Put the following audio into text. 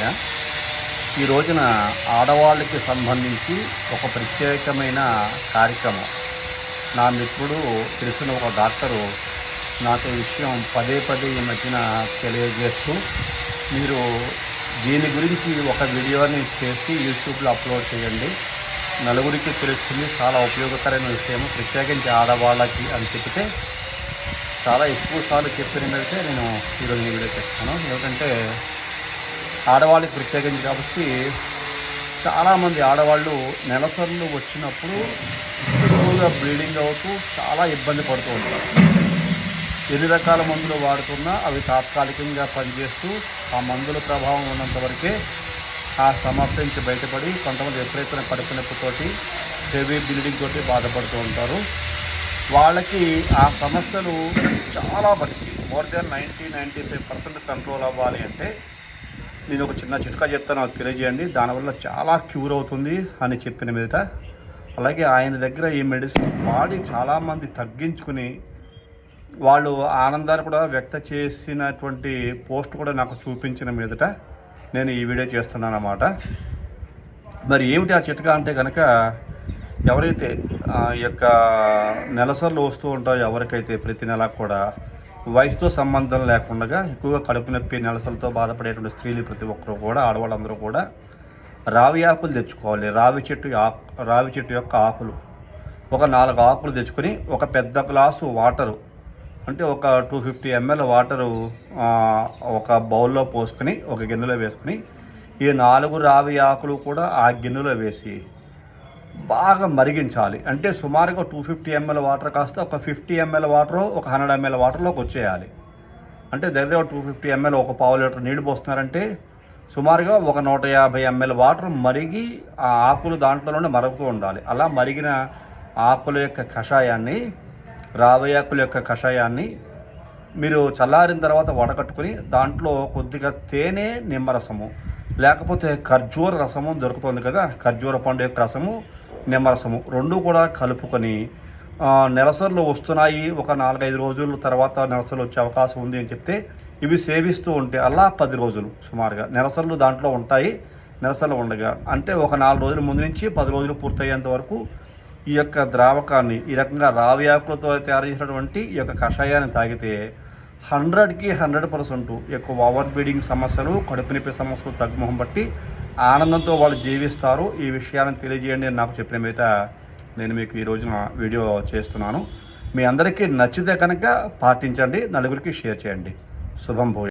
అన్నయ్య. ఈ రోజున ఆడవాళ్ళకి సంబంధించి ఒక ప్రత్యేకమైన కార్యక్రమం. నా మిత్రుడు తెలిసిన ఒక డాక్టరు నాకు ఈ విషయం పదే పదే ఈ మధ్యన తెలియజేస్తూ, మీరు దీని గురించి ఒక వీడియోని చేసి యూట్యూబ్లో అప్లోడ్ చేయండి, నలుగురికి తెలుస్తుంది, చాలా ఉపయోగకరమైన విషయం, ప్రత్యేకించి ఆడవాళ్ళకి అని చెప్తే చాలా ఎక్కువ సార్లు చెప్పినట్లయితే నేను ఈరోజు ఈ వీడియో చేస్తాను. ఎందుకంటే ఆడవాళ్ళకి ప్రత్యేకించి కాబట్టి చాలామంది ఆడవాళ్ళు నెలసర్లు వచ్చినప్పుడు ఎక్కువగా బ్లీడింగ్ అవుతూ చాలా ఇబ్బంది పడుతూ ఉంటారు. ఎన్ని రకాల మందులు వాడుతున్నా అవి తాత్కాలికంగా పనిచేస్తూ ఆ మందుల ప్రభావం ఉన్నంత వరకే ఆ సమస్య నుంచి బయటపడి కొంతమంది విపరీతమైన కడుపు నొప్పితోటి హెవీ బ్లీడింగ్ తోటి బాధపడుతూ ఉంటారు. వాళ్ళకి ఆ సమస్యలు చాలా మటుకి మోర్ దాన్ 90-95% కంట్రోల్ అవ్వాలి అంటే నేను ఒక చిన్న చిట్కా చెప్తాను, నాకు తెలియజేయండి. దానివల్ల చాలా క్యూర్ అవుతుంది అని చెప్పిన మీదట, అలాగే ఆయన దగ్గర ఈ మెడిసిన్ వాడి చాలామంది తగ్గించుకుని వాళ్ళు ఆనందాన్ని కూడా వ్యక్తం చేసినటువంటి పోస్ట్ కూడా నాకు చూపించిన మీదట నేను ఈ వీడియో చేస్తున్నాను అన్నమాట. మరి ఏమిటి ఆ చిట్కా అంటే కనుక, ఎవరైతే ఈ యొక్క నెలసర్లు వస్తూ ఉంటాయో, ఎవరికైతే ప్రతి నెల కూడా వయసుతో సంబంధం లేకుండా ఎక్కువగా కడుపు నొప్పి నెలసలతో బాధపడేటువంటి స్త్రీలు ప్రతి ఒక్కరు కూడా, ఆడవాళ్ళందరూ కూడా రావి ఆకులు తెచ్చుకోవాలి. రావి చెట్టు యొక్క ఆకులు ఒక 4 ఆకులు తెచ్చుకొని ఒక పెద్ద గ్లాసు వాటరు, అంటే ఒక 250 ml వాటరు ఒక బౌల్లో పోసుకొని ఒక గిన్నెలో వేసుకొని ఈ 4 రావి ఆకులు కూడా ఆ గిన్నెలో వేసి బాగా మరిగించాలి. అంటే సుమారుగా 250 ml వాటర్ కాస్త ఒక 50 ml వాటర్, ఒక 100 ml వాటర్లోకి వచ్చేయాలి. అంటే దగ్గర 250 ml ఒక పావు లీటర్ నీళ్ళు పోస్తున్నారంటే సుమారుగా ఒక 150 ml వాటర్ మరిగి ఆ ఆకులు దాంట్లోనే మరుగుతూ ఉండాలి. అలా మరిగిన ఆకుల యొక్క కషాయాన్ని, రావి ఆకుల యొక్క కషాయాన్ని మీరు చల్లారిన తర్వాత వడకట్టుకుని దాంట్లో కొద్దిగా తేనె, నిమ్మరసము, లేకపోతే ఖర్జూర రసము దొరుకుతుంది కదా, ఖర్జూర పండు యొక్క రసము, నిమ్మరసము రెండు కూడా కలుపుకొని నెలసర్లు వస్తున్నాయి, ఒక 4-5 రోజుల తర్వాత నెలసర్లు వచ్చే అవకాశం ఉంది అని చెప్తే ఇవి సేవిస్తూ ఉంటే అలా 10 రోజులు సుమారుగా నెలసర్లు దాంట్లో ఉంటాయి. నెలసర్లు ఉండగా అంటే ఒక 4 రోజుల ముందు నుంచి 10 రోజులు పూర్తయ్యేంత వరకు ఈ యొక్క ద్రావకాన్ని, ఈ రకంగా రావి ఆకులతో తయారు చేసినటువంటి ఈ యొక్క కషాయాన్ని తాగితే 100కి 100% ఎక్కువ ఓవర్ బ్లీడింగ్ సమస్యలు, కడుపు నొప్పి సమస్యలు తగ్గుముఖం బట్టి ఆనందంతో వాళ్ళు జీవిస్తారు. ఈ విషయాన్ని తెలియజేయండి అని నాకు చెప్పిన మీద నేను మీకు ఈ రోజున వీడియో చేస్తున్నాను. మీ అందరికీ నచ్చితే కనుక పాటించండి, నలుగురికి షేర్ చేయండి. శుభం భూయాత్.